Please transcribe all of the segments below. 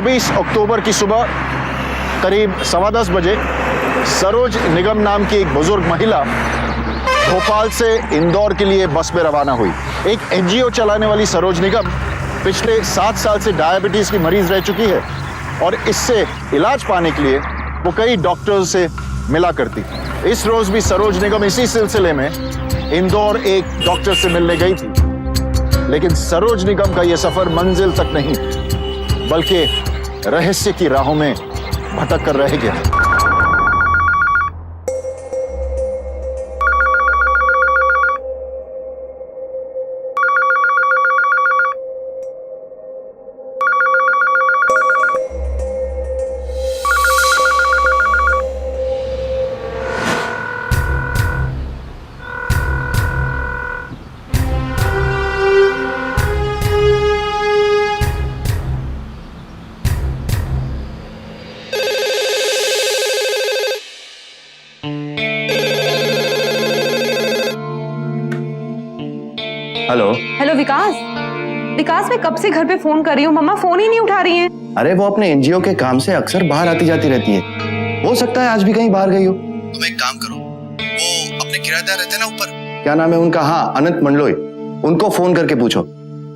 24 अक्टूबर की सुबह करीब 10:15 बजे सरोज निगम नाम की एक बुजुर्ग महिला भोपाल से इंदौर के लिए बस में रवाना हुई। एक एनजीओ चलाने वाली सरोज निगम पिछले 7 साल से डायबिटीज की मरीज रह चुकी है और इससे इलाज पाने के लिए वो कई डॉक्टर्स से मिला करती। इस रोज भी सरोज निगम इसी सिलसिले में इंदौर एक डॉक्टर से मिलने गई थी, लेकिन सरोज निगम का यह सफर मंजिल तक नहीं बल्कि रहस्य की राहों में भटक कर रह गया। हेलो हेलो विकास। विकास, मैं कब से घर पे फोन कर रही हूँ, मम्मा फोन ही नहीं उठा रही हैं। अरे वो अपने एनजीओ के काम से अक्सर बाहर आती जाती रहती है, हो सकता है आज भी कहीं बाहर गई हो। तुम एक काम करो, वो अपने किराएदार रहते हैं ना ऊपर, क्या नाम है उनका, हाँ अनंत मंडलोई, उनको फोन करके पूछो,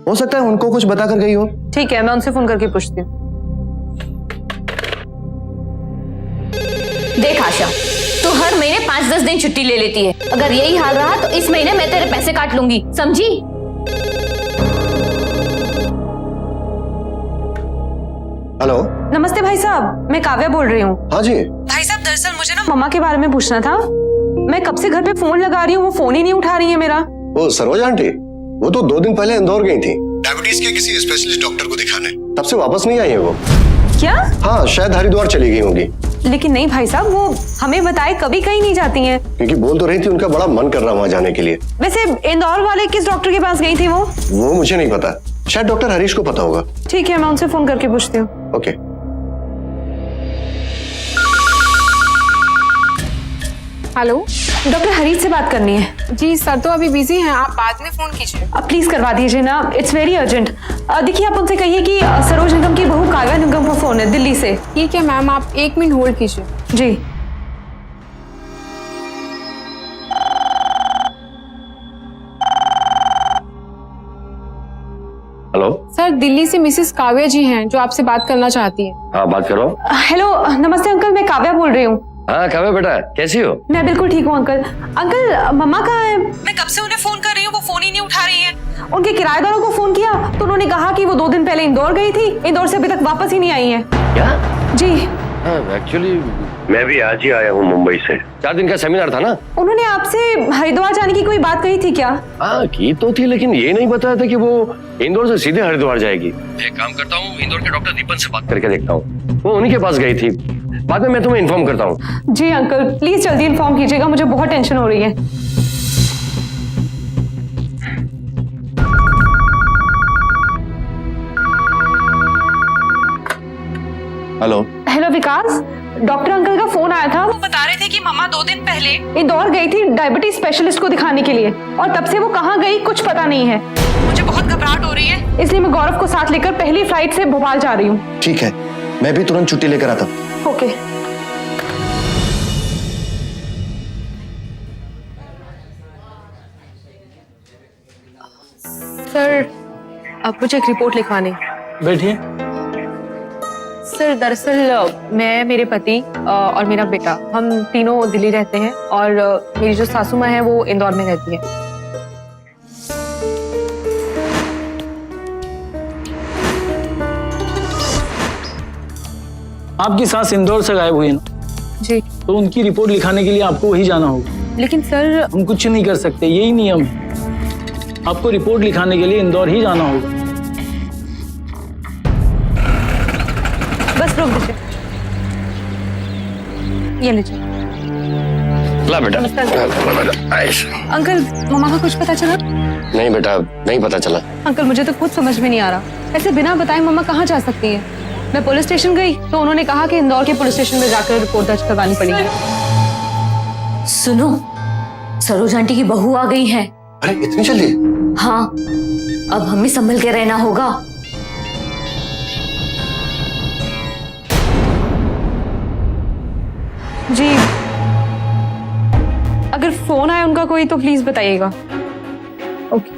हो सकता है उनको कुछ बता कर गई हो। ठीक है, मैं उनसे फोन करके पूछती हूँ। देख आशा, तू हर महीने 5-10 दिन छुट्टी ले लेती है। अगर यही हाल रहा तो इस महीने मैं तेरे पैसे काट लूंगी, समझी? हेलो, नमस्ते भाई साहब, मैं काव्या बोल रही हूँ। हाँ जी। भाई साहब, दरअसल मुझे ना मम्मा के बारे में पूछना था। मैं कब से घर पे फोन लगा रही हूँ, वो फोन ही नहीं उठा रही है मेरा। वो सरोज आंटी, वो तो 2 दिन पहले इंदौर गई थी डायबिटीज के किसी स्पेशलिस्ट डॉक्टर को दिखाने, तब से वापस नहीं आई है वो। क्या? हाँ, शायद हरिद्वार चली गई होंगी। लेकिन नहीं भाई साहब, वो हमें बताए कभी कहीं नहीं जाती हैं। क्योंकि बोल तो रही थी उनका बड़ा मन कर रहा वहां जाने के लिए। वैसे इंदौर वाले किस डॉक्टर के पास गई थी वो मुझे नहीं पता, शायद डॉक्टर हरीश को पता होगा। ठीक है, मैं उनसे फोन करके पूछती हूँ। ओके। हेलो, डॉक्टर हरीश से बात करनी है। जी सर तो अभी बिजी हैं, आप बाद में फोन कीजिए। अब प्लीज करवा दीजिए ना, इट्स वेरी अर्जेंट। देखिए, आप उनसे कहिए कि सरोज निगम की बहू काव्या निगम का फोन है दिल्ली से। ठीक है मैम, आप 1 मिनट होल्ड कीजिए। जी। हेलो। सर, दिल्ली से मिसेस काव्या जी हैं जो आपसे बात करना चाहती हैं। हाँ बात करो। हेलो, नमस्ते अंकल, मैं काव्या बोल रही हूँ। हाँ काव्या बेटा, कैसी हो? मैं बिल्कुल ठीक हूँ अंकल। अंकल, मम्मा कहाँ है? मैं कब से उन्हें फोन कर रही हूँ, वो फोन ही नहीं उठा रही है। उनके किराएदारों को फोन किया तो उन्होंने कहा कि वो 2 दिन पहले इंदौर गई थी, इंदौर से अभी तक वापस ही नहीं आई है। क्या? जी। एक्चुअली मैं भी आज ही आया हूँ मुंबई से। 4 दिन का सेमिनार था ना। उन्होंने आपसे हरिद्वार जाने की कोई बात कही थी क्या? हाँ की तो थी, लेकिन ये नहीं बताया था कि वो इंदौर से सीधे हरिद्वार जाएगी। मैं एक काम करता हूँ, इंदौर के डॉक्टर दीपन से बात करके देखता हूँ, वो उन्हीं के पास गई थी। बाद में मैं तुम्हें इन्फॉर्म करता हूँ। जी अंकल, प्लीज जल्दी इन्फॉर्म कीजिएगा, मुझे बहुत टेंशन हो रही है। हेलो। हेलो विकास, डॉक्टर अंकल का फोन आया था। वो बता रहे थे कि मम्मा 2 दिन पहले इंदौर गई थी डायबिटीज स्पेशलिस्ट को दिखाने के लिए, और तब से वो कहाँ गई कुछ पता नहीं है। मुझे बहुत घबराहट हो रही है, इसलिए मैं गौरव को साथ लेकर पहली फ्लाइट से भोपाल जा रही हूँ। ठीक है, मैं भी तुरंत छुट्टी लेकर आता हूँ। ओके। सर, अब मुझे एक रिपोर्ट लिखवानी। बैठिए। सर, दरअसल मैं, मेरे पति और मेरा बेटा, हम तीनों दिल्ली रहते हैं, और मेरी जो सासू माँ है वो इंदौर में रहती है। आपकी सास इंदौर से गायब हुई है ना? जी। तो उनकी रिपोर्ट लिखाने के लिए आपको वही जाना होगा। लेकिन सर, हम कुछ नहीं कर सकते, यही नियम है। आपको रिपोर्ट लिखाने के लिए इंदौर ही जाना होगा। बस रोक दीजिए, ये लीजिए। ला बेटा। अंकल, मम्मा का कुछ पता चला? नहीं बेटा, नहीं पता चला। अंकल, मुझे तो कुछ समझ में नहीं आ रहा, ऐसे बिना बताए मम्मा कहाँ जा सकती है? मैं पुलिस स्टेशन गई तो उन्होंने कहा कि इंदौर के पुलिस स्टेशन में जाकर रिपोर्ट दर्ज करवानी पड़ेगी। सुनो, सरोज आंटी की बहू आ गई है। अरे इतनी जल्दी? हाँ, अब हमें संभल के रहना होगा। जी, अगर फोन आए उनका कोई तो प्लीज बताइएगा। ओके।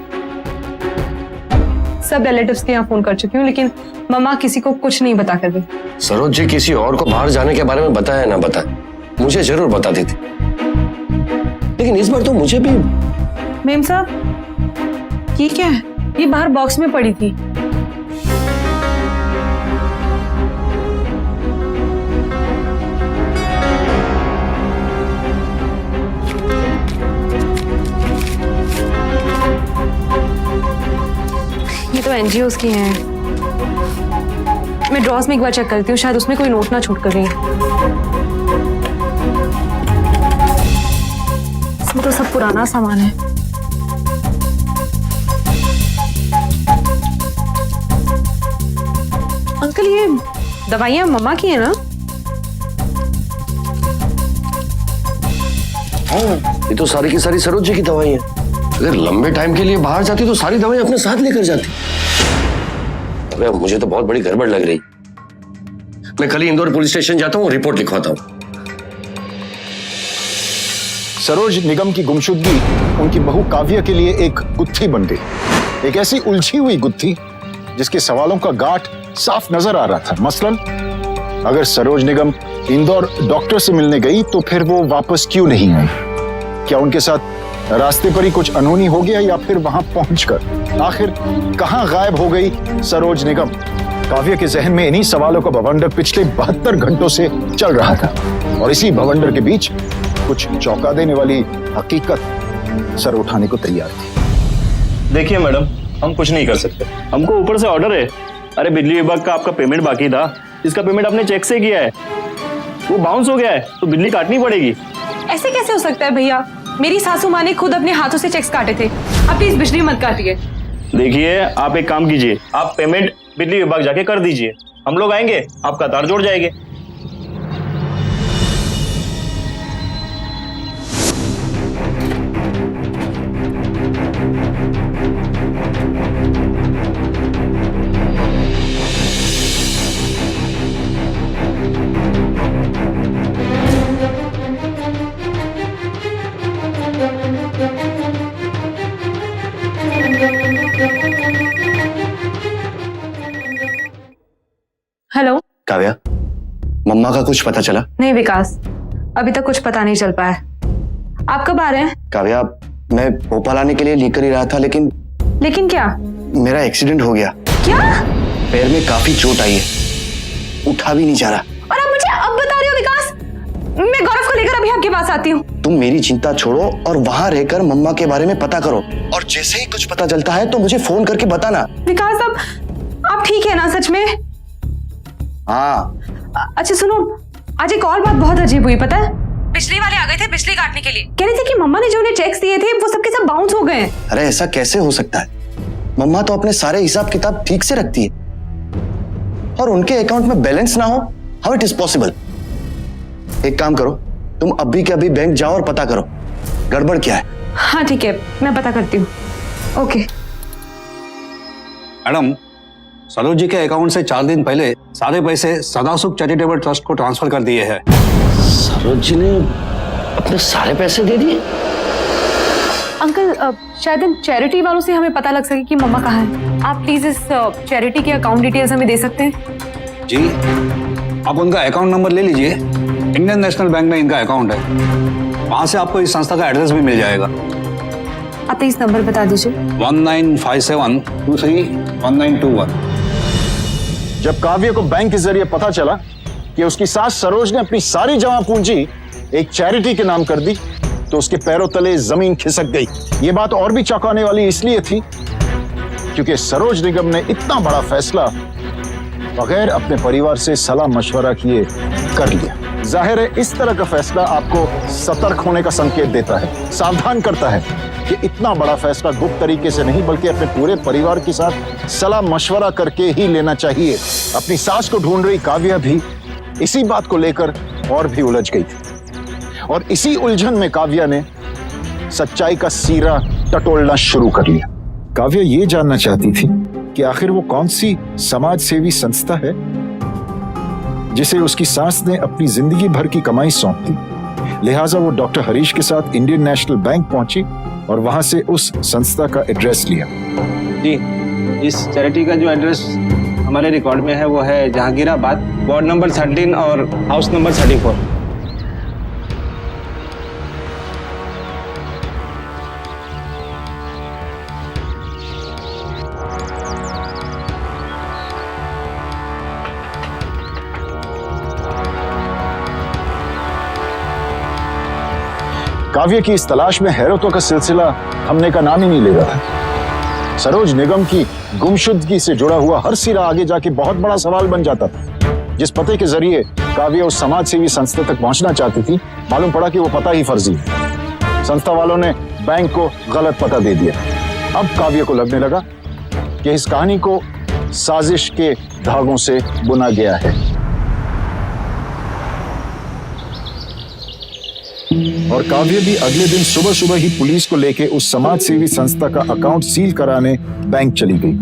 सब रिलेटिव्स के यहाँ फोन कर चुकी हूँ, लेकिन मम्मा किसी को कुछ नहीं बता कर गई। सरोज जी किसी और को बाहर जाने के बारे में बताया ना बताया, मुझे जरूर बता देती, लेकिन इस बार तो मुझे भी। मेम साहब, ये क्या है? ये बाहर बॉक्स में पड़ी थी। ये तो एनजीओस की हैं। मैं ड्रॉस में एक बार चेक करती हूँ, शायद उसमें कोई नोट ना छूट कर गई। इसमें तो सब पुराना सामान है। अंकल, ये दवाइयाँ मम्मा की है ना? हाँ, ये तो सारी की सारी सरोज जी की दवाई है। अगर लंबे टाइम के लिए बाहर जाती तो सारी दवाई अपने साथ लेकर जाती। अबे मुझे तो बहुत बड़ी गड़बड़ लग रही। मैं कल ही इंदौर पुलिस स्टेशन जाता हूँ, रिपोर्ट लिखवाता हूँ। सरोज निगम की गुमशुदगी उनकी बहू काव्या के लिए एक गुत्थी बन गई, एक ऐसी उलझी हुई गुत्थी जिसके सवालों का गांठ साफ नजर आ रहा था। मसलन अगर सरोज निगम इंदौर डॉक्टर से मिलने गई तो फिर वो वापस क्यों नहीं आई? क्या उनके साथ रास्ते पर ही कुछ अनहोनी हो गया, या फिर वहां पहुंचकर आखिर कहां गायब हो गई सरोज निगम? काव्या के जहन में इन्हीं सवालों का बवंडर पिछले 72 घंटों से चल रहा था, और इसी बवंडर के बीच कुछ चौंका देने वाली हकीकत सर उठाने को तैयार थी। देखिए मैडम, हम कुछ नहीं कर सकते, हमको ऊपर से ऑर्डर है। अरे बिजली विभाग का आपका पेमेंट बाकी था, इसका पेमेंट आपने चेक से किया है, वो बाउंस हो गया है, तो बिजली काटनी पड़ेगी। ऐसे कैसे हो सकता है भैया? मेरी सासू माँ ने खुद अपने हाथों से चेक्स काटे थे। आप प्लीज बिजली मत काटिए। देखिए, आप एक काम कीजिए, आप पेमेंट बिजली विभाग जाके कर दीजिए, हम लोग आएंगे, आपका तार जोड़ जाएंगे। हेलो काव्या, मम्मा का कुछ पता चला? नहीं विकास, अभी तक कुछ पता नहीं चल पाया। आप कब आ रहे हैं? काव्या, मैं भोपाल आने के लिए लेकर ही रहा था, लेकिन क्या? मेरा एक्सीडेंट हो गया। क्या? पैर में काफी चोट आई है, उठा भी नहीं जा रहा। और आप मुझे अब बता रहे हो विकास? मैं गौरव को लेकर अभी आपके पास आती हूँ। तुम मेरी चिंता छोड़ो और वहां रहकर मम्मा के बारे में पता करो, और जैसे ही कुछ पता चलता है तो मुझे फोन करके बताना। विकास, आप ठीक है ना सच में? हाँ। अच्छा सुनो, आज एक और बात बहुत अजीब हुई, पता है? बिजली वाले आ गए थे बिजली काटने के लिए। कह रहे थे कि मम्मा ने जो उन्हें चेक्स दिए थे वो सबके सब बाउंस हो गए। अरे ऐसा कैसे हो सकता है? मम्मा तो अपने सारे हिसाब किताब ठीक से रखती है, और उनके अकाउंट में बैलेंस ना हो, हाउ इट इज पॉसिबल? एक काम करो, तुम अभी के अभी बैंक जाओ और पता करो गड़बड़ क्या है। हाँ ठीक है, मैं पता करती हूँ। ओके। मैडम, सरोज जी के अकाउंट से 4 दिन पहले सारे पैसे सदासुख चैरिटेबल ट्रस्ट को ट्रांसफर कर दिए हैं। सरोज जी ने अपने सारे पैसे दे दिए? अंकल, शायद इन चैरिटी वालों से हमें पता लग सके कि मम्मा कहाँ है। आप प्लीज इस चैरिटी के अकाउंट डिटेल्स हमें दे सकते हैं? जी, आप उनका अकाउंट नंबर ले लीजिए। इंडियन नेशनल बैंक में इनका अकाउंट है, वहां से आपको इस संस्था का एड्रेस भी मिल जाएगा। आप प्लीज नंबर बता दीजिए। 1957231921। जब काव्य को बैंक के जरिए पता चला कि उसकी सास सरोज ने अपनी सारी जमा पूंजी एक चैरिटी के नाम कर दी, तो उसके पैरों तले जमीन खिसक गई। ये बात और भी चौंकाने वाली इसलिए थी क्योंकि सरोज निगम ने इतना बड़ा फैसला बगैर अपने परिवार से सलाह मशवरा किए कर लिया। जाहिर है इस तरह का फैसला आपको सतर्क होने का संकेत देता है, सावधान करता है कि इतना बड़ा फैसला गुप्त तरीके से नहीं बल्कि अपने पूरे परिवार के साथ सलाह मशवरा करके ही लेना चाहिए। अपनी सास को ढूंढ रही काव्या भी इसी बात को लेकर और भी उलझ गई थी, और इसी उलझन में काव्या ने सच्चाई का सीरा टटोलना शुरू कर लिया। काव्या ये जानना चाहती थी कि आखिर वो कौन सी समाज सेवी संस्था है जिसे उसकी सास ने अपनी जिंदगी भर की कमाई सौंप दी। लिहाजा वो डॉक्टर हरीश के साथ इंडियन नेशनल बैंक पहुंची और वहां से उस संस्था का एड्रेस लिया। जी, इस चैरिटी का जो एड्रेस हमारे रिकॉर्ड में है वो है जहांगीराबाद, वार्ड नंबर 13 और हाउस नंबर 34। काव्य की इस तलाश में हैरतों का सिलसिला थमने का नाम ही नहीं ले रहा था। सरोज निगम की गुमशुदगी से जुड़ा हुआ हर सिरा आगे जाके बहुत बड़ा सवाल बन जाता था। जिस पते के जरिए काव्य उस समाज सेवी संस्था तक पहुंचना चाहती थी, मालूम पड़ा कि वो पता ही फर्जी है। संस्था वालों ने बैंक को गलत पता दे दिया। अब काव्य को लगने लगा कि इस कहानी को साजिश के धागों से बुना गया है और काव्य भी अगले दिन सुबह सुबह ही पुलिस को लेके उस समाज सेवी संस्था का अकाउंट सील कराने बैंक चली गई।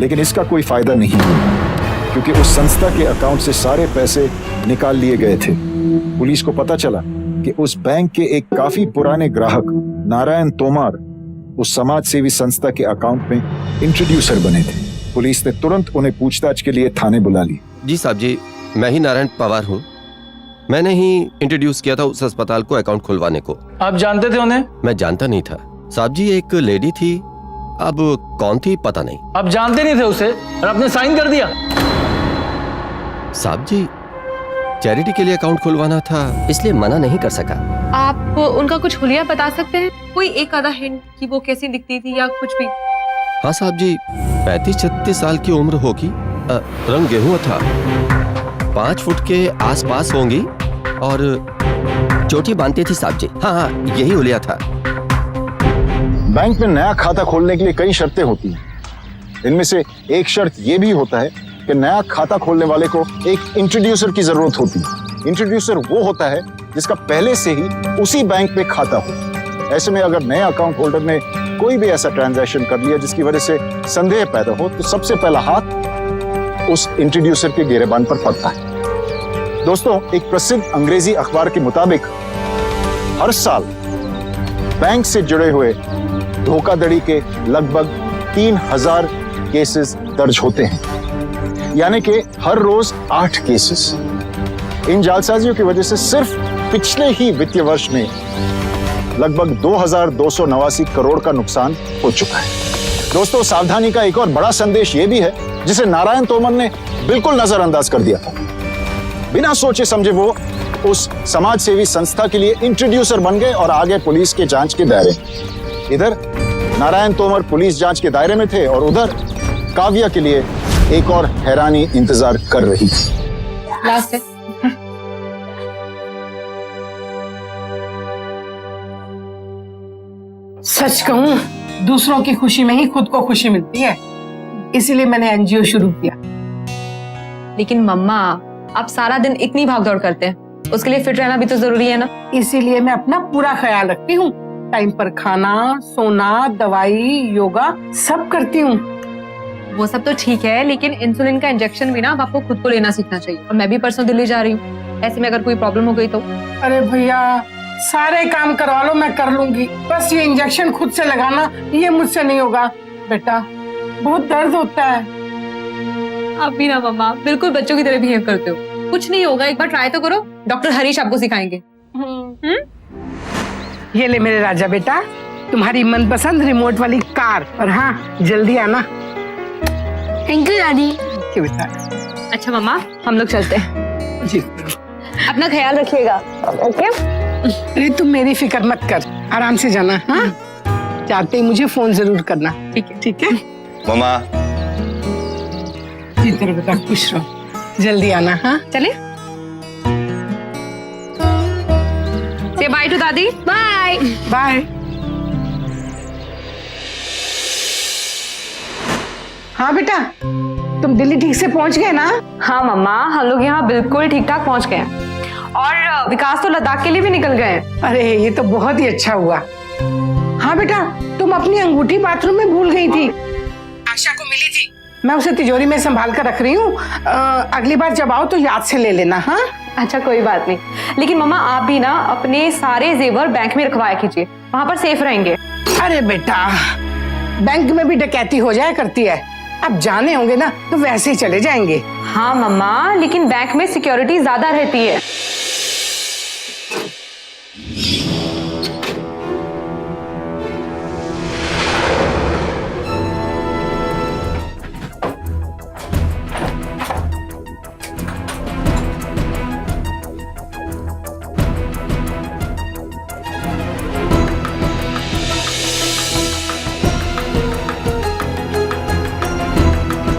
लेकिन इसका कोई फायदा नहीं हुआ क्योंकि उस संस्था के अकाउंट से सारे पैसे निकाल लिए गए थे। पुलिस को पता चला कि उस बैंक के एक काफी पुराने ग्राहक नारायण तोमर उस समाज सेवी संस्था के अकाउंट में इंट्रोड्यूसर बने थे। पुलिस ने तुरंत उन्हें पूछताछ के लिए थाने बुला लिया। जी साहब जी, मैं ही नारायण पवार हूँ। मैंने ही इंट्रोड्यूस किया था उस अस्पताल को अकाउंट खुलवाने को। आप जानते थे उन्हें? मैं जानता नहीं था साहब जी। एक लेडी थी, अब कौन थी पता नहीं। आप जानते नहीं थे उसे और आपने साइन कर दिया? साहब जी, चैरिटी के लिए अकाउंट खुलवाना था, इसलिए मना नहीं कर सका। आप उनका कुछ हुलिया बता सकते हैं? कोई एक आधा हिंट कि वो कैसी दिखती थी या कुछ भी? हाँ साहब जी, 35-36 साल की उम्र होगी, रंग गेहूं था, 5 फुट के आसपास होंगी और चोटी बांधती थी साहब जी। हाँ, यही हुलिया था। बैंक में नया खाता खोलने के लिए कई शर्तें होती हैं। इनमें से एक शर्त यह भी होता है कि नया खाता खोलने वाले को एक इंट्रोड्यूसर की जरूरत होती है। इंट्रोड्यूसर वो होता है जिसका पहले से ही उसी बैंक में खाता हो। ऐसे में अगर नए अकाउंट होल्डर ने कोई भी ऐसा ट्रांजैक्शन कर लिया जिसकी वजह से संदेह पैदा हो, तो सबसे पहला हाथ उस इंट्रोड्यूसर के गिरेबान पर पड़ता है। दोस्तों, एक प्रसिद्ध अंग्रेजी अखबार के मुताबिक हर साल बैंक से जुड़े हुए धोखाधड़ी के लगभग 3000 केसेस दर्ज होते हैं, यानी कि हर रोज 8 केसेस। इन जालसाजियों की वजह से सिर्फ पिछले ही वित्तीय वर्ष में लगभग 2289 करोड़ का नुकसान हो चुका है। दोस्तों, सावधानी का एक और बड़ा संदेश यह भी है जिसे नारायण तोमर ने बिल्कुल नजरअंदाज कर दिया था। बिना सोचे समझे वो उस समाज सेवी संस्था के लिए इंट्रोड्यूसर बन गए और आगे पुलिस के जांच के दायरे। इधर नारायण तोमर पुलिस जांच के दायरे में थे और उधर काव्या के लिए एक और हैरानी इंतजार कर रही थी। लास्ट है। सच कहूं, दूसरों की खुशी में ही खुद को खुशी मिलती है, इसीलिए मैंने एनजीओ शुरू किया। लेकिन मम्मा, आप सारा दिन इतनी भागदौड़ करते हैं, उसके लिए फिट रहना भी तो जरूरी है ना। इसीलिए मैं अपना पूरा ख्याल रखती हूँ। टाइम पर खाना, सोना, दवाई, योगा सब करती हूँ। वो सब तो ठीक है, लेकिन इंसुलिन का इंजेक्शन भी ना अब आपको खुद को लेना सीखना चाहिए। और मैं भी परसों दिल्ली जा रही हूँ, ऐसे में अगर कोई प्रॉब्लम हो गई तो। अरे भैया, सारे काम करवा लो, मैं कर लूंगी, बस ये इंजेक्शन खुद से लगाना ये मुझसे नहीं होगा। बेटा, बहुत दर्द होता है। आप भी ना मम्मा बिल्कुल बच्चों की तरह बिहेव करते हो। कुछ नहीं होगा, एक बार ट्राई तो करो, डॉक्टर हरीश आपको सिखाएंगे। ये ले मेरे राजा बेटा, तुम्हारी मनपसंद रिमोट वाली कार। और हाँ, जल्दी आना। थैंक यू दादी। बेटा। अच्छा मम्मा, हम लोग चलते हैं। जी, अपना ख्याल रखिएगा। ओके। अरे तुम मेरी फिक्र मत कर, आराम से जाना। हाँ, जाते ही मुझे फोन जरूर करना। ठीक है? ठीक है मामा। जी तेरे बेटा, खुश रहो, जल्दी आना। हाँ, चले। से बाय टू दादी। Bye bye. हाँ बेटा, तुम दिल्ली ठीक से पहुंच गए ना? हाँ मम्मा, हम लोग यहाँ बिल्कुल ठीक ठाक पहुँच गए हैं और विकास तो लद्दाख के लिए भी निकल गए हैं। अरे ये तो बहुत ही अच्छा हुआ। हाँ बेटा, तुम अपनी अंगूठी बाथरूम में भूल गई थी। आशा को मिली थी, मैं उसे तिजोरी में संभाल कर रख रही हूँ। अगली बार जब आओ तो याद से ले लेना। हाँ अच्छा कोई बात नहीं, लेकिन मम्मा आप भी ना अपने सारे जेवर बैंक में रखवाया कीजिए, वहां पर सेफ रहेंगे। अरे बेटा, बैंक में भी डकैती हो जाया करती है, अब जाने होंगे ना तो वैसे ही चले जाएंगे। हाँ मम्मा, लेकिन बैंक में सिक्योरिटी ज्यादा रहती है।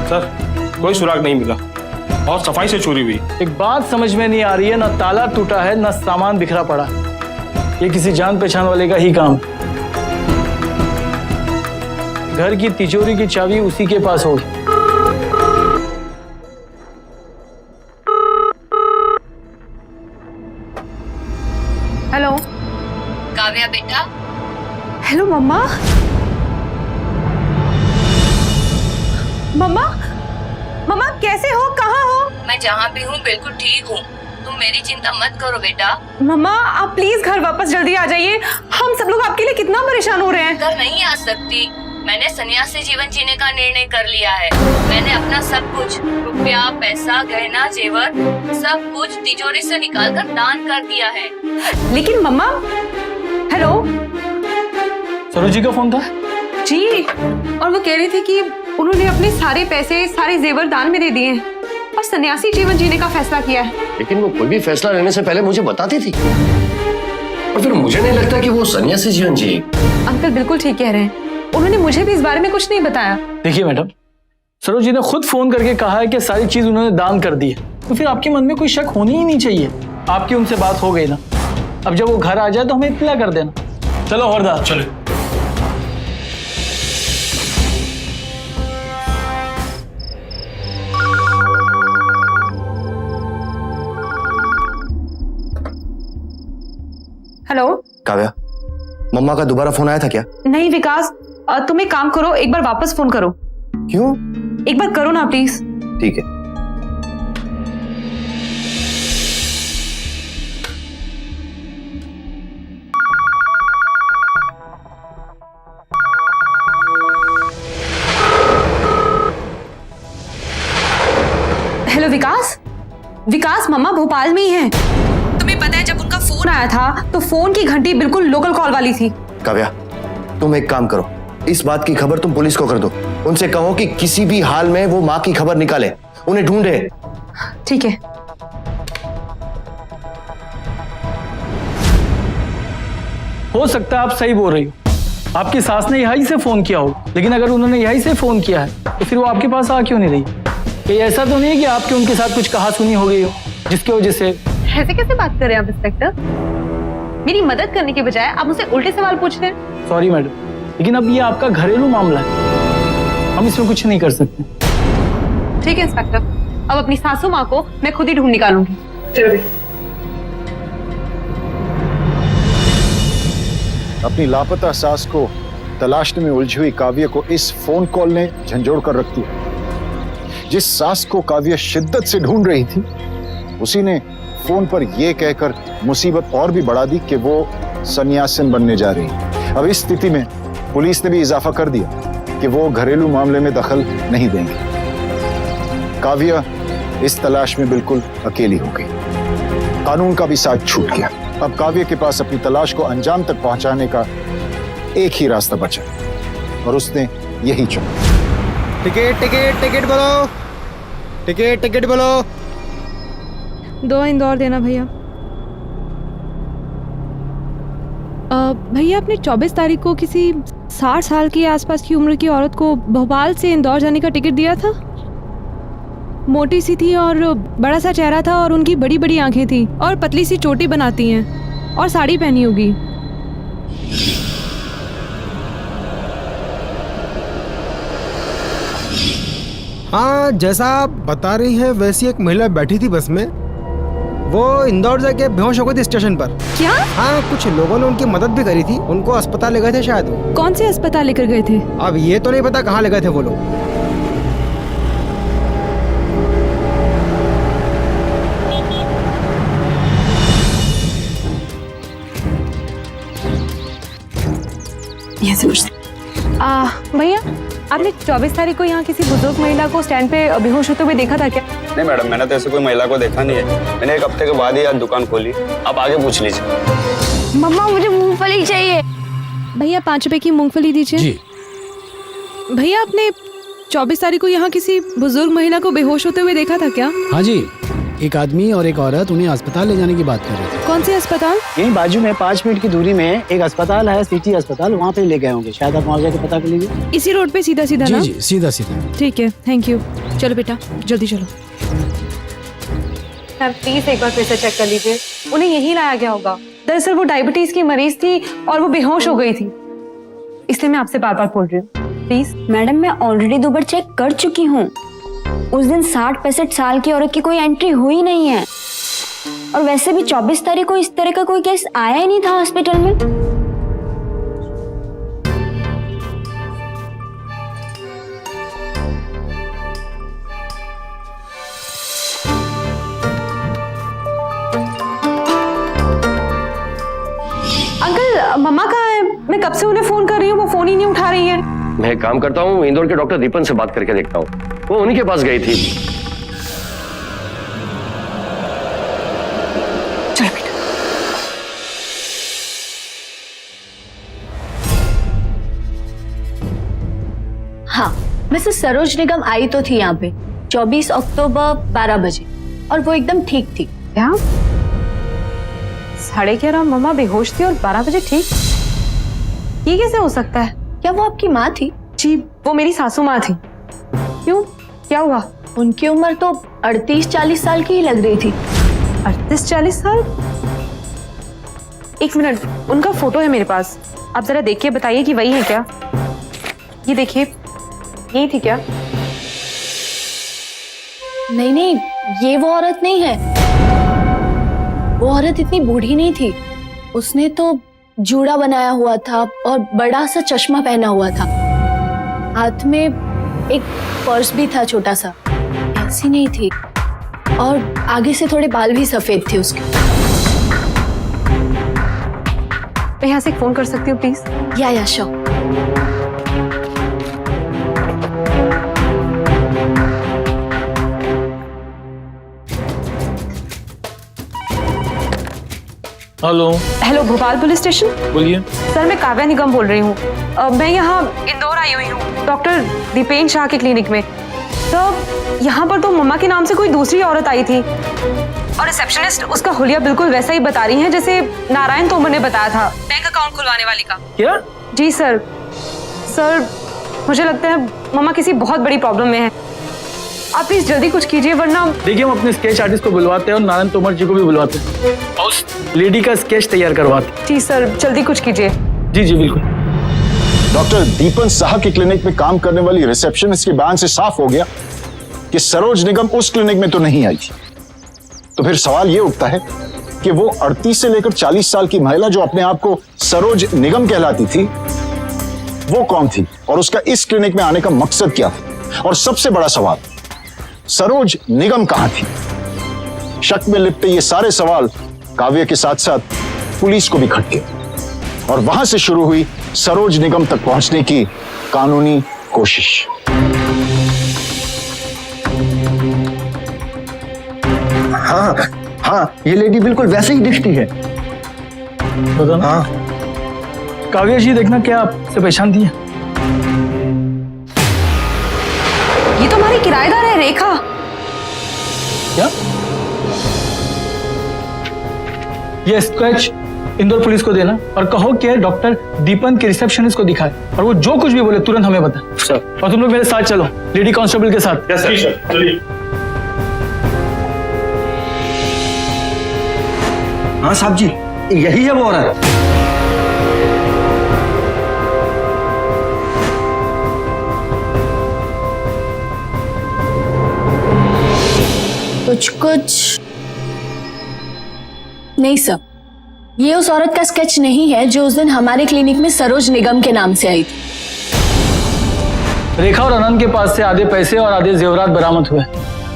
सर, कोई सुराग नहीं मिला और सफाई से चोरी हुई। एक बात समझ में नहीं आ रही है, ना ताला टूटा है ना सामान बिखरा पड़ा है। ये किसी जान पहचान वाले का ही काम। घर की तिजोरी की चाबी उसी के पास होगी। हेलो काव्या बेटा, हेलो मम्मा। मम्मा मम्मा कैसे हो, कहाँ हो? मैं जहाँ भी हूँ बिल्कुल ठीक हूँ, तुम मेरी चिंता मत करो बेटा। मम्मा आप प्लीज घर वापस जल्दी आ जाइए, हम सब लोग आपके लिए कितना परेशान हो रहे हैं। घर नहीं आ सकती, मैंने सन्यासी जीवन जीने का निर्णय कर लिया है। मैंने अपना सब कुछ, रुपया, पैसा, गहना, जेवर, सब कुछ तिजोरी से निकालकर दान कर दिया है। लेकिन मम्मा, हेलो सरोज जी का फोन था जी, और वो कह रही थी कि उन्होंने अपने सारे पैसे, सारे जेवर दान में दे दिए हैं और सन्यासी जीवन जीने का फैसला किया है। लेकिन वो कोई भी फैसला लेने से पहले मुझे बताती थी, और फिर मुझे नहीं लगता कि वो सन्यासी जीवन जिए। अंकल बिल्कुल ठीक कह रहे हैं, उन्होंने मुझे भी इस बारे में कुछ नहीं बताया। देखिए मैडम, सरोज जी ने खुद फोन करके कहा है कि सारी चीज उन्होंने दान कर दी है, तो फिर आपके मन में कोई शक होनी ही नहीं चाहिए। आपकी उनसे बात हो गई ना, अब जब वो घर आ जाए तो हमें इत्तला कर देना। चलो हरदा चलो। हेलो काव्या, मम्मा का दोबारा फोन आया था क्या? नहीं विकास, तुम एक काम करो, एक बार वापस फोन करो। क्यों? एक बार करो ना प्लीज। ठीक है। हेलो विकास, विकास मम्मा भोपाल में ही हैं। तुम्हें पता है जब उनका फोन आया था तो फोन की घंटी बिल्कुल लोकल कॉल वाली थी। काव्या, तुम एक काम करो, इस बात की खबर तुम पुलिस को कर दो। उनसे कहो कि किसी भी हाल में वो माँ की खबर निकाले, उन्हें ढूंढे। ठीक है। हो सकता है आप सही बोल रही हो, आपकी सास ने यहीं से फोन किया हो, लेकिन अगर उन्होंने यहीं से फोन किया है तो फिर वो आपके पास आ क्यों नहीं रही? ये ऐसा तो नहीं है कि आपके उनके साथ कुछ कहा सुनी हो गई हो जिसकी वजह से? ऐसे कैसे बात कर रहे हैं आप इंस्पेक्टर? मेरी मदद करने के बजाय आप मुझसे उल्टे सवाल पूछ रहे हैं। सॉरी मैडम, लेकिन अब ये आपका घरेलू मामला है, हम इसमें कुछ नहीं कर सकते। ठीक है इंस्पेक्टर, अब अपनी सासू माँ को मैं खुद ही ढूंढ निकालूंगी। अपनी लापता सास को तलाशने में उलझी हुई काव्य को इस फोन कॉल ने झंझोड़ कर रख दिया। जिस सास को काव्य शिद्दत से ढूंढ रही थी, उसी ने फोन पर यह कहकर मुसीबत और भी बढ़ा दी कि वो सन्यासिन बनने जा रही है। अब इस स्थिति में पुलिस ने भी इजाफा कर दिया कि वो घरेलू मामले में दखल नहीं देंगे। काव्य इस तलाश में बिल्कुल अकेली हो गई, कानून का भी साथ छूट गया। अब काव्य के पास अपनी तलाश को अंजाम तक पहुंचाने का एक ही रास्ता बचा और उसने यही चुना। टिकट टिकट टिकट बोलो, टिकट टिकट बोलो। 2 इंदौर देना भैया। भैया आपने 24 तारीख को किसी 60 साल की आसपास की उम्र की औरत को भोपाल से इंदौर जाने का टिकट दिया था। मोटी सी थी और बड़ा सा चेहरा था और उनकी बड़ी बड़ी आंखें थी और पतली सी चोटी बनाती हैं और साड़ी पहनी होगी। हाँ, जैसा आप बता रही है वैसी एक महिला बैठी थी बस में, वो इंदौर जाके बेहोश हो गई थी स्टेशन पर। क्या? हाँ, कुछ लोगों ने उनकी मदद भी करी थी, उनको अस्पताल ले गए थे शायद वो। कौन से अस्पताल लेकर गए थे? अब ये तो नहीं पता कहाँ ले गए थे वो लोग। कैसे पूछ सकते? भैया, आपने 24 तारीख को यहाँ किसी बुजुर्ग महिला को स्टैंड पे बेहोश होते हुए देखा था क्या? नहीं मैडम, मैंने तो ऐसे कोई महिला को देखा नहीं है। मैंने 1 हफ्ते के बाद ही आज दुकान खोली। आप आगे पूछ लीजिए। मम्मा, मुझे मूंगफली चाहिए। भैया 5 रुपए की मूंगफली दीजिए। जी। भैया, आपने 24 तारीख को यहाँ किसी बुजुर्ग महिला को बेहोश होते हुए देखा था क्या? हाँ जी, एक आदमी और एक औरत उन्हें अस्पताल ले जाने की बात कर रहे थे। कौन से अस्पताल? यहीं बाजू में 5 मिनट की दूरी में एक अस्पताल है, सिटी अस्पताल, वहाँ पे ले गए होंगे। शायद आप वहाँ जाके पता कर लीजिए। इसी रोड पे सीधा सीधा ना? जी, सीधा सीधा। ठीक है, थैंक यू। चलो बेटा, जल्दी चलो। मैम प्लीज एक बार फिर से चेक कर लीजिए, उन्हें यही लाया गया होगा। दरअसल वो डायबिटीज की मरीज थी और वो बेहोश हो गई थी, इसलिए मैं आपसे बार बार बोल रही हूँ। प्लीज। मैडम, मैं ऑलरेडी 2 बार चेक कर चुकी हूँ। उस दिन 60-65 साल की औरत की कोई एंट्री हुई नहीं है, और वैसे भी 24 तारीख को इस तरह का कोई केस आया ही नहीं था हॉस्पिटल में। अंकल, मम्मा कहाँ है? मैं कब से उन्हें फोन कर रही हूँ, वो फोन ही नहीं उठा रही है। मैं एक काम करता हूँ, इंदौर के डॉक्टर दीपन से बात करके देखता हूँ। वो उन्हीं के पास गई थी। चलो बेटा। हाँ, वैसे सरोज निगम आई तो थी यहाँ पे 24 अक्टूबर 12 बजे, और वो एकदम ठीक थी। क्या 11:30 मम्मा बेहोश थी और 12 बजे ठीक? ये कैसे हो सकता है? क्या वो आपकी माँ थी? जी, वो मेरी सासू माँ थी। क्यों, क्या हुआ? उनकी उम्र तो 38-40 साल की ही लग रही थी। 38-40 साल? एक मिनट, उनका फोटो है मेरे पास, आप जरा देख के बताइए कि वही है क्या? ये देखिए, यही थी क्या? नहीं नहीं, ये वो औरत नहीं है। वो औरत इतनी बूढ़ी नहीं थी। उसने तो जूड़ा बनाया हुआ था और बड़ा सा चश्मा पहना हुआ था। हाथ में एक पर्स भी था छोटा सा। ऐसी नहीं थी, और आगे से थोड़े बाल भी सफेद थे उसके। मैं यहाँ से एक फोन कर सकती हूँ प्लीज? या sure. Hello. Hello, Bhopal police station. बोलिए। सर, मैं काव्या निगम बोल रही हूँ। मैं यहाँ इंदौर आई हुई हूँ डॉक्टर दीपेन शाह के क्लिनिक में। तो यहाँ पर तो मम्मा के नाम से कोई दूसरी औरत आई थी, और रिसेप्शनिस्ट उसका हुलिया बिल्कुल वैसा ही बता रही है जैसे नारायण तोमर ने बताया था, बैंक अकाउंट खुलवाने वाली का। क्या? जी सर। सर, मुझे लगता है मम्मा किसी बहुत बड़ी प्रॉब्लम में है। आप प्लीज जल्दी कुछ कीजिए, वरना। देखिए, हम अपने स्केच आर्टिस्ट को बुलवाते हैं और नारायण तोमर जी को भी बुलवाते हैं, और उस लेडी का स्केच तैयार करवाते हैं। जी सर, जल्दी कुछ कीजिए। जी जी बिल्कुल। डॉक्टर दीपन साह के क्लिनिक में काम करने वाली रिसेप्शनिस्ट के बयान से साफ हो गया कि सरोज निगम उस क्लिनिक में तो नहीं आई थी। तो फिर सवाल यह उठता है कि वो 38 से लेकर 40 साल की महिला जो अपने आप को सरोज निगम कहलाती थी, वो कौन थी और उसका इस क्लिनिक में आने का मकसद क्या था? और सबसे बड़ा सवाल, सरोज निगम कहां थी? शक में लिपटे ये सारे सवाल काव्य के साथ साथ पुलिस को भी खटके, और वहां से शुरू हुई सरोज निगम तक पहुंचने की कानूनी कोशिश। हाँ हाँ, ये लेडी बिल्कुल वैसे ही दिखती है। बताना। हाँ। काव्या जी, देखना क्या आपसे पहचानती है? ये तो हमारी किराएदार है, रेखा। क्या? ये स्केच इंदौर पुलिस को देना और कहो कि डॉक्टर दीपन के रिसेप्शनिस्ट को दिखाए, और वो जो कुछ भी बोले तुरंत हमें बताए। सर। और तुम लोग मेरे साथ चलो, लेडी कांस्टेबल के साथ। यस सर, चलिए। हाँ साहब जी, यही है वो औरत। कुछ नहीं सर, ये उस औरत का स्केच नहीं है जो उस दिन हमारे क्लिनिक में सरोज निगम के नाम से आई थी। रेखा और आनंद के पास से आधे पैसे और आधे जेवरात बरामद हुए।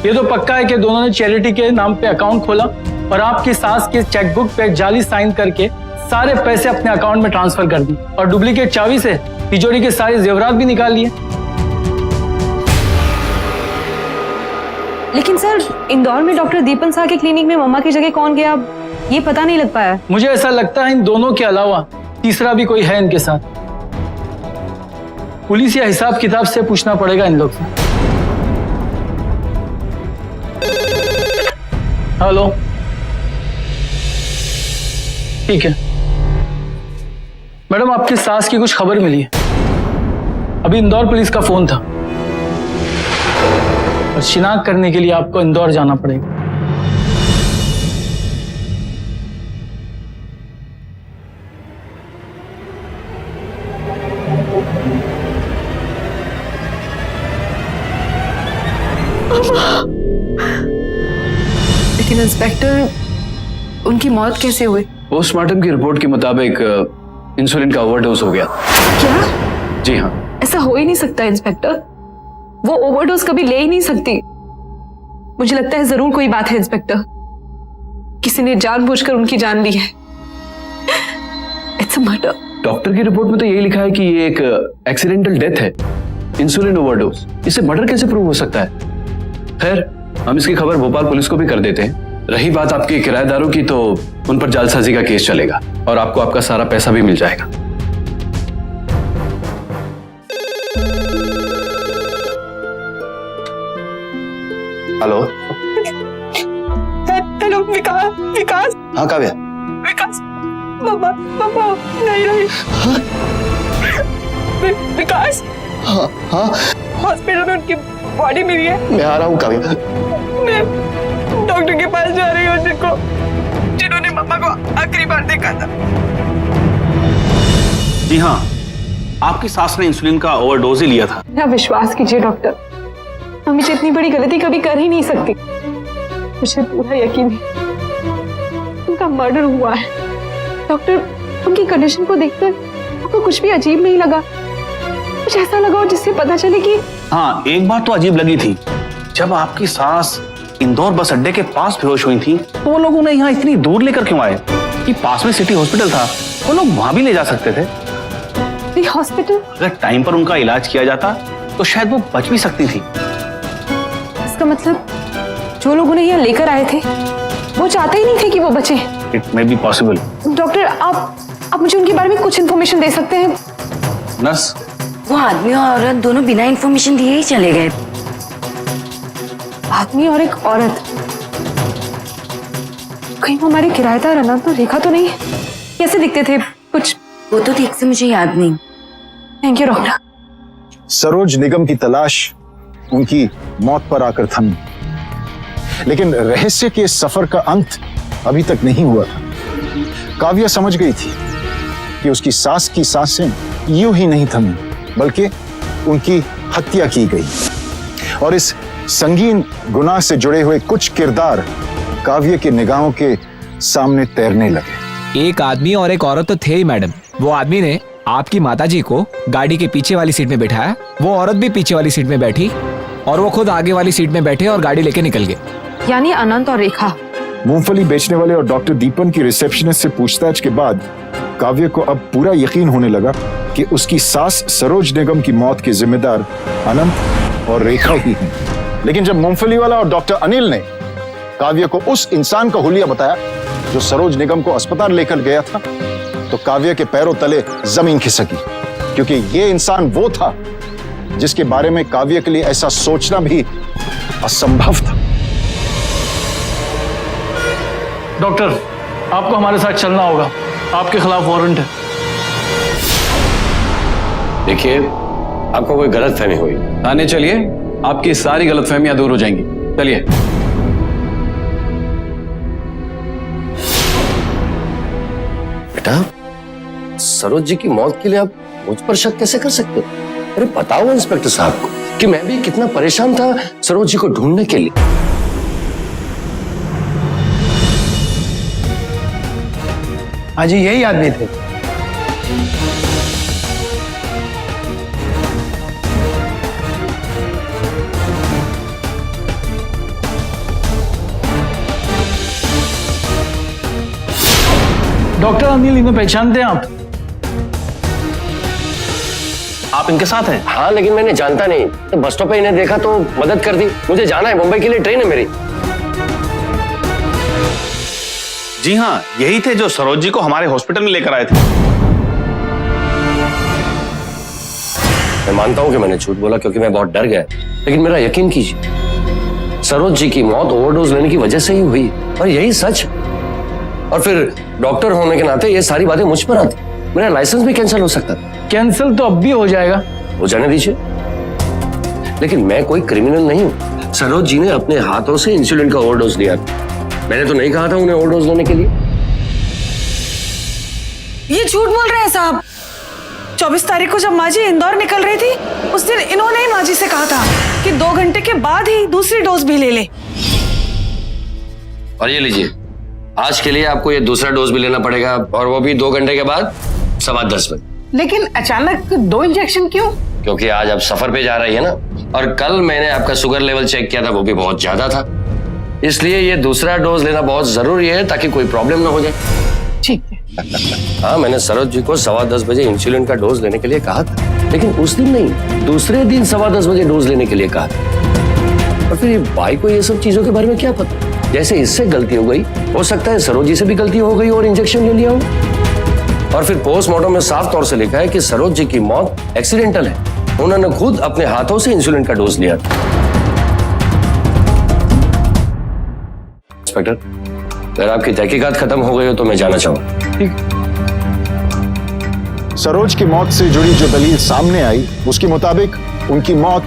ये तो पक्का है कि दोनों ने चैरिटी के नाम पे अकाउंट खोला और आपकी सास के चेकबुक पे जाली साइन करके सारे पैसे अपने अकाउंट में ट्रांसफर कर दी और डुप्लीकेट चाबी से तिजोरी के सारे जेवरात भी निकाल लिए। लेकिन सर, इंदौर में डॉक्टर दीपन शाह के क्लिनिक में मम्मा की जगह कौन गया, ये पता नहीं लग पाया। मुझे ऐसा लगता है इन दोनों के अलावा तीसरा भी कोई है इनके साथ। पुलिस या हिसाब किताब से पूछना पड़ेगा इन लोग से। हेलो, ठीक है मैडम, आपकी सास की कुछ खबर मिली है। अभी इंदौर पुलिस का फोन था और शिनाख्त करने के लिए आपको इंदौर जाना पड़ेगा। लेकिन इंस्पेक्टर, उनकी मौत कैसे हुई? पोस्टमार्टम की रिपोर्ट के मुताबिक इंसुलिन का ओवरडोज हो गया। क्या? जी हाँ। ऐसा हो ही नहीं सकता इंस्पेक्टर, वो ओवरडोज कभी ले ही नहीं सकती। मुझे लगता है जरूर कोई बात है इंस्पेक्टर, किसी ने जानबूझकर उनकी जान ली है। It's a murder. डॉक्टर की रिपोर्ट में तो यही लिखा है कि ये एक एक्सीडेंटल डेथ है, इंसुलिन ओवरडोज। इसे मर्डर कैसे प्रूव हो सकता है? खैर, हम इसकी खबर भोपाल पुलिस को भी कर देते हैं। रही बात आपके किराएदारों की, तो उन पर जालसाजी का केस चलेगा और आपको आपका सारा पैसा भी मिल जाएगा। हेलो। हेलो विकास। हाँ काव्या। विकास, मम्मा नहीं रही। विकास, हाँ हाँ, हॉस्पिटल में उनकी बॉडी मिली है। मैं आ रहा हूँ काव्या। मैं डॉक्टर के पास जा रही हूँ, जिन्होंने मम्मा को आखिरी बार देखा था। जी हाँ, आपकी सास ने इंसुलिन का ओवरडोज ही लिया था। मेरा विश्वास कीजिए डॉक्टर, मम्मी से इतनी बड़ी गलती कभी कर ही नहीं सकती। मुझे पूरा यकीन है उनका मर्डर हुआ है। डॉक्टर, उनकी कंडीशन को देखकर आपको कुछ भी अजीब नहीं लगा? कुछ ऐसा लगा जिससे पता चले कि... हाँ, एक बात तो अजीब लगी थी। जब आपकी सास इंदौर बस अड्डे के पास बेहोश हुई थी, तो वो लोग उन्हें यहाँ इतनी दूर लेकर क्यों आए? कि पास में सिटी हॉस्पिटल था, वो लोग वहां भी ले जा सकते थे। हॉस्पिटल? अगर टाइम पर उनका इलाज किया जाता तो शायद वो बच भी सकती थी। इसका मतलब जो लोग उन्हें यहाँ लेकर आए थे वो चाहते ही नहीं थे कि वो बचे। It may be possible. Doctor, आप मुझे उनके बारे में कुछ इन्फॉर्मेशन दे सकते हैं? नर्स, वो आदमी और औरत दोनों बिना इन्फॉर्मेशन दिए ही चले गए। आदमी और एक औरत? कहीं वो हमारे किराएदार अनंत और रेखा तो नहीं? कैसे दिखते थे कुछ? वो तो ठीक से मुझे याद नहीं। Thank you doctor. Saroj Nigam की तलाश उनकी मौत पर आकर थमी, लेकिन रहस्य के सफर का अंत अभी तक नहीं हुआ था। काव्या समझ गई थी कि उसकी सास की सांसें यूं ही नहीं थमी, बल्कि उनकी हत्या की गई। और इस संगीन गुनाह से जुड़े हुए कुछ किरदार काव्य की निगाहों के सामने तैरने लगे। एक आदमी और एक औरत तो थे ही मैडम। वो आदमी ने आपकी माताजी को गाड़ी के पीछे वाली सीट में बिठाया, वो औरत भी पीछे वाली सीट में बैठी और वो खुद आगे वाली सीट में बैठे और गाड़ी लेके निकल गए। यानी अनंत और रेखा। मूंगफली बेचने वाले और डॉक्टर दीपन की रिसेप्शनिस्ट से पूछताछ के बाद काव्य को अब पूरा यकीन होने लगा कि उसकी सास सरोज निगम की मौत के जिम्मेदार अनंत और रेखा ही हैं। लेकिन जब मूंगफली वाला और डॉक्टर अनिल ने काव्य को उस इंसान का हुलिया बताया जो सरोज निगम को अस्पताल लेकर गया था, तो काव्य के पैरों तले जमीन खिसकी, क्योंकि ये इंसान वो था जिसके बारे में काव्य के लिए ऐसा सोचना भी असंभव था। डॉक्टर, आपको हमारे साथ चलना होगा, आपके खिलाफ वारंट है। देखिए, आपको कोई गलतफहमी हुई। थाने चलिए, आपकी सारी गलतफहमियां दूर हो जाएंगी। चलिए। बेटा, सरोज जी की मौत के लिए आप मुझ पर शक कैसे कर सकते हो? अरे बताओ इंस्पेक्टर साहब को कि मैं भी कितना परेशान था सरोज जी को ढूंढने के लिए। हाँ जी, यही आदमी थे। डॉक्टर अनिल, इन्हें पहचानते हैं आप इनके साथ हैं? हाँ, लेकिन मैंने जानता नहीं, तो बस स्टॉप पे इन्हें देखा तो मदद कर दी। मुझे जाना है मुंबई के लिए, ट्रेन है मेरी। जी हाँ, यही थे जो सरोज जी को हमारे हॉस्पिटल में लेकर आए थे। मैं मानता हूं कि मैंने झूठ बोला क्योंकि मैं बहुत डर गया, लेकिन मेरा यकीन कीजिए, सरोज जी की मौत ओवरडोज लेने की वजह से ही हुई, और यही सच। और फिर डॉक्टर होने के नाते ये सारी बातें मुझ पर आती। मेरा लाइसेंस भी कैंसिल हो सकता था। कैंसिल तो अब भी हो जाएगा। हो जाने दीजिए, लेकिन मैं कोई क्रिमिनल नहीं हूं। सरोज जी ने अपने हाथों से इंसुलिन का ओवरडोज लिया। मैंने तो नहीं कहा था उन्हें ओवरडोज लेने के लिए। ये झूठ बोल रहे हैं साहब। 24 तारीख को जब माँ जी इंदौर निकल रही थी, उस दिन इन्होंने ही माँ जी से कहा था कि 2 घंटे के बाद ही दूसरी डोज भी ले ले। और ये लीजिए, आज के लिए आपको ये दूसरा डोज भी लेना पड़ेगा, और वो भी 2 घंटे के बाद 10:15 बजे। लेकिन अचानक 2 इंजेक्शन क्यों? क्योंकि आज आप सफर पे जा रही है ना, और कल मैंने आपका शुगर लेवल चेक किया था, वो भी बहुत ज्यादा था। इसलिए ये दूसरा डोज लेना बहुत जरूरी है ताकि कोई प्रॉब्लम ना हो जाए। ठीक है। हाँ, मैंने सरोज जी को 10:15 बजे इंसुलिन का डोज लेने के लिए कहा था, लेकिन उस दिन नहीं, दूसरे दिन 10:15 बजे डोज लेने के लिए कहा था। और फिर ये भाई को ये सब चीजों के बारे में क्या पता? जैसे इससे गलती हो गई, हो सकता है सरोज जी से भी गलती हो गई और इंजेक्शन ले लिया हो। और फिर पोस्टमार्टम में साफ तौर से लिखा है कि सरोज जी की मौत एक्सीडेंटल है, उन्होंने खुद अपने हाथों से इंसुलिन का डोज लिया। इंस्पेक्टर, अगर आपकी तहकीकात खत्म हो गई हो तो मैं जाना चाहूंगा। ठीक। सरोज की मौत से जुड़ी जो दलील सामने आई, उसके मुताबिक उनकी मौत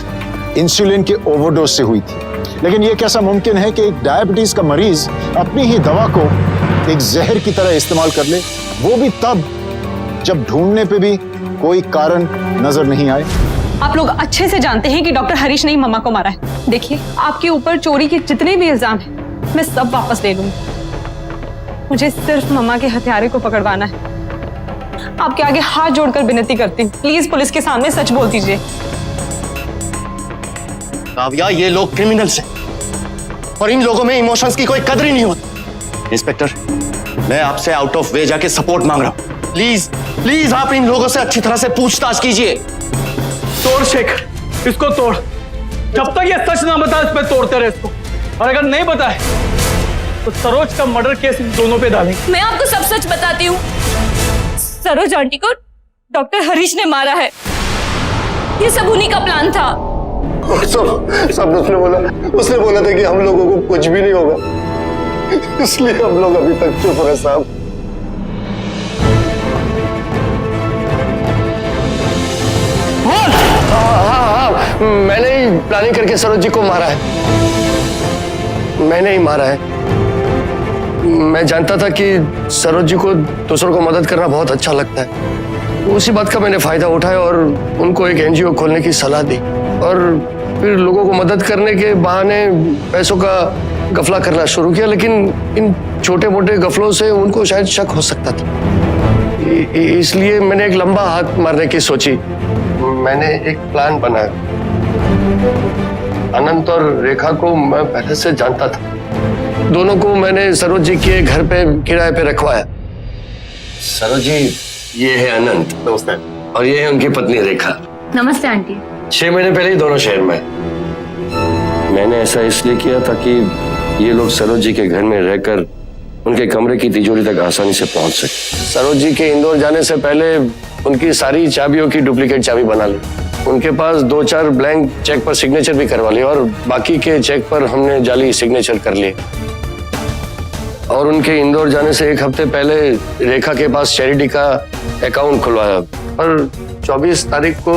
इंसुलिन के ओवरडोज से हुई थी। लेकिन यह कैसा मुमकिन है कि एक डायबिटीज का मरीज अपनी ही दवा को एक जहर की तरह इस्तेमाल कर ले, वो भी तब जब ढूंढने पे भी कोई कारण नजर नहीं आए। आप लोग अच्छे से जानते हैं कि डॉक्टर हरीश ने ही मम्मा को मारा है। देखिए, आपके ऊपर चोरी के जितने भी इल्जाम हैं, मैं सब वापस ले लूंगी। मुझे सिर्फ मम्मा के हत्यारे को पकड़वाना है। आपके आगे हाथ जोड़कर विनती करती हूँ, प्लीज पुलिस के सामने सच बोल दीजिए। काव्या, ये लोग क्रिमिनल्स हैं और इन लोगों में इमोशंस की कोई कदर ही नहीं होती। इंस्पेक्टर, मैं आपसे आउट ऑफ वे जाके सपोर्ट मांग रहा हूं। प्लीज प्लीज आप इन लोगों से अच्छी तरह से पूछताछ कीजिए। तोड़ शेखर, इसको तोड़। जब तक ये सच ना बताए, इस पे तोड़ते रहे इसको। और अगर नहीं बताए तो सरोज का मर्डर केस इन दोनों पे डालेंगे। मैं आपको सब सच बताती हूँ। सरोज आंटी को डॉक्टर हरीश ने मारा है। ये सब उन्हीं का प्लान था। सब उसने बोला था कि हम लोगों को कुछ भी नहीं होगा, इसलिए हम लोग अभी तक चुप रहे साहब। हाँ, मैंने ही प्लानिंग करके सरोज जी को मारा है। मैंने ही मारा है। मैं जानता था कि सरोज जी को दूसरों को मदद करना बहुत अच्छा लगता है। उसी बात का मैंने फायदा उठाया और उनको एक एनजीओ खोलने की सलाह दी, और फिर लोगों को मदद करने के बहाने पैसों का गफला करना शुरू किया। लेकिन इन छोटे मोटे गफलों से उनको शायद शक हो सकता था, इसलिए मैंने एक लंबा हाथ मारने की सोची। मैंने एक प्लान बनाया। अनंत और रेखा को मैं पहले से जानता था। दोनों को मैंने सरोज जी के घर पे किराए पे रखवाया। सरोज जी, ये है अनंत। नमस्ते। और ये है उनकी पत्नी रेखा। नमस्ते आंटी। 6 महीने पहले ही दोनों शहर में। मैंने ऐसा इसलिए किया ताकि ये लोग सरोज जी के घर में रहकर उनके कमरे की तिजोरी तक आसानी से पहुंच सके। सरोज जी के इंदौर जाने से पहले उनकी सारी चाबियों की डुप्लीकेट चाबी बना ली। उनके पास 2-4 ब्लैंक चेक पर सिग्नेचर भी करवा लिए, और बाकी के चेक पर हमने जाली सिग्नेचर कर लिए। और उनके इंदौर जाने से 1 हफ्ते पहले रेखा के पास चैरिटी का अकाउंट खुलवाया। और 24 तारीख को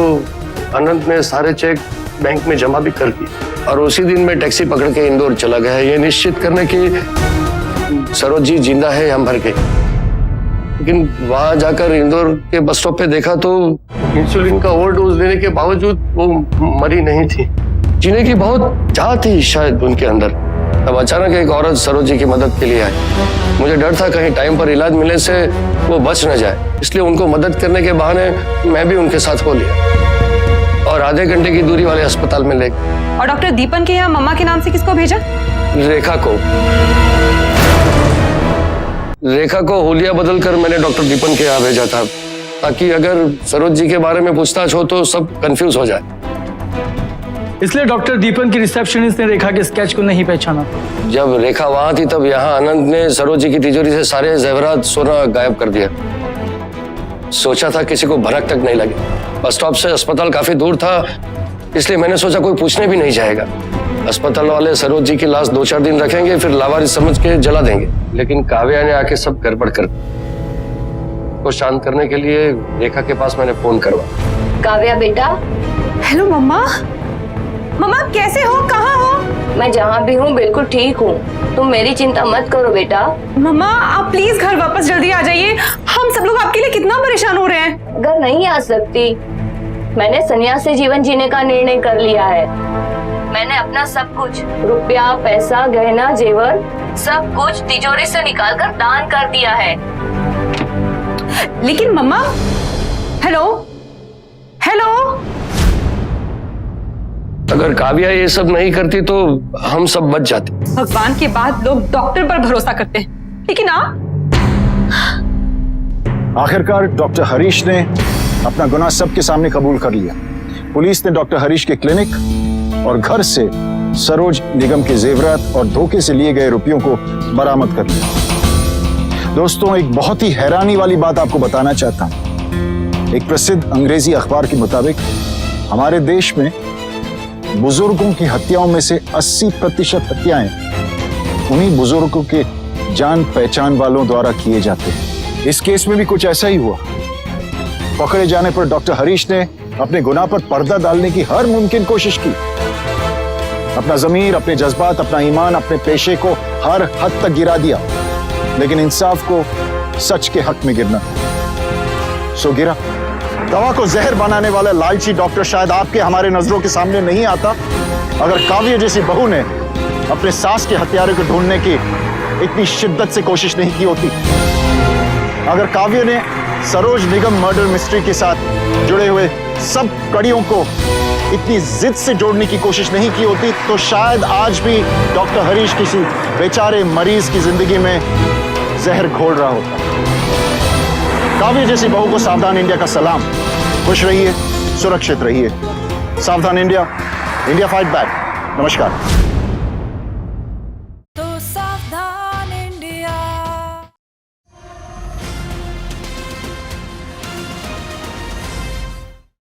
अनंत ने सारे चेक बैंक में जमा भी कर दिए, और उसी दिन मैं टैक्सी पकड़ के इंदौर चला गया, ये निश्चित करने की सरोज जी जिंदा है या मर गई। लेकिन वहां जाकर इंदौर के बस स्टॉप पे देखा तो इंसुलिन का ओवरडोज लेने के बावजूद वो मरी नहीं थी। जीने की बहुत चाह थी शायद उनके अंदर। तब अचानक एक औरत सरोज जी की मदद के लिए आई। मुझे डर था कहीं टाइम पर इलाज मिलने से वो बच न जाए, इसलिए उनको मदद करने के बहाने मैं भी उनके साथ हो लिया और आधे घंटे की दूरी वाले अस्पताल में ले गए। और डॉक्टर दीपन के यहाँ मम्मा के नाम से किसको भेजा? रेखा को। रेखा को होलिया बदल कर मैंने डॉक्टर दीपन के यहाँ भेजा था, ताकि अगर सरोज जी के बारे में पूछताछ हो तो सब कंफ्यूज हो जाए। इसलिए डॉक्टर दीपन की रिसेप्शनिस्ट ने रेखा के स्केच को नहीं पहचाना। जब रेखा वहां थी तब यहाँ अनंत ने सरोज जी की तिजोरी से सारे जेवरात सोना गायब कर दिया। सोचा था किसी को भनक तक नहीं लगे। बस स्टॉप से अस्पताल काफी दूर था, इसलिए मैंने सोचा कोई पूछने भी नहीं जाएगा। अस्पताल वाले सरोज जी की लाश 2-4 दिन रखेंगे, फिर लावारिस समझ के जला देंगे। लेकिन काव्या ने आके सब गड़बड़ कर दी। को शांत करने के लिए रेखा के पास मैंने फोन करवा। काव्या बेटा। हेलो मम्मा। मम्मा कैसे हो, कहाँ हो? मैं जहाँ भी हूँ बिल्कुल ठीक हूँ, तुम मेरी चिंता मत करो बेटा। मम्मा आप प्लीज घर वापस जल्दी आ जाइए, हम सब लोग आपके लिए कितना परेशान हो रहे हैं। घर नहीं आ सकती, मैंने सन्यासी जीवन जीने का निर्णय कर लिया है। मैंने अपना सब कुछ, रुपया, पैसा, गहना, जेवर, सब कुछ तिजोरी से निकालकर दान कर दिया है। लेकिन मम्मा, हेलो हेलो, अगर काव्या ये सब नहीं करती तो हम सब बच जाते। भगवान के बाद लोग डॉक्टर पर भरोसा करते हैं, लेकिन आप? आखिरकार डॉक्टर हरीश ने अपना गुनाह सबके सामने कबूल कर लिया। पुलिस ने डॉक्टर हरीश के क्लिनिक और घर से सरोज निगम के जेवरात और धोखे से लिए गए रुपयों को बरामद कर लिया। दोस्तों, एक बहुत ही हैरानी वाली बात आपको बताना चाहता हूं। एक प्रसिद्ध अंग्रेजी अखबार के मुताबिक हमारे देश में बुजुर्गों की हत्याओं में से 80% हत्याएं उन्हीं बुजुर्गों के जान पहचान वालों द्वारा किए जाते हैं। इस केस में भी कुछ ऐसा ही हुआ। पकड़े जाने पर डॉक्टर हरीश ने अपने गुनाह पर पर्दा डालने की हर मुमकिन कोशिश की। अपना ज़मीर, अपने जज्बात, अपना ईमान, अपने पेशे को हर हद तक गिरा दिया, लेकिन इंसाफ को सच के हक में गिरना सो गिरा। दवा को जहर बनाने वाला लालची डॉक्टर शायद आपके हमारे नजरों के सामने नहीं आता अगर काव्या जैसी बहू ने अपने सास के हत्यारे को ढूंढने की इतनी शिद्दत से कोशिश नहीं की होती। अगर काव्या ने सरोज निगम मर्डर मिस्ट्री के साथ जुड़े हुए सब कड़ियों को इतनी जिद से जोड़ने की कोशिश नहीं की होती तो शायद आज भी डॉक्टर हरीश किसी बेचारे मरीज की जिंदगी में जहर घोल रहा होता। काव्या जैसी बहू को सावधान इंडिया का सलाम। खुश रहिए, सुरक्षित रहिए। सावधान इंडिया, इंडिया फाइट बैक। नमस्कार।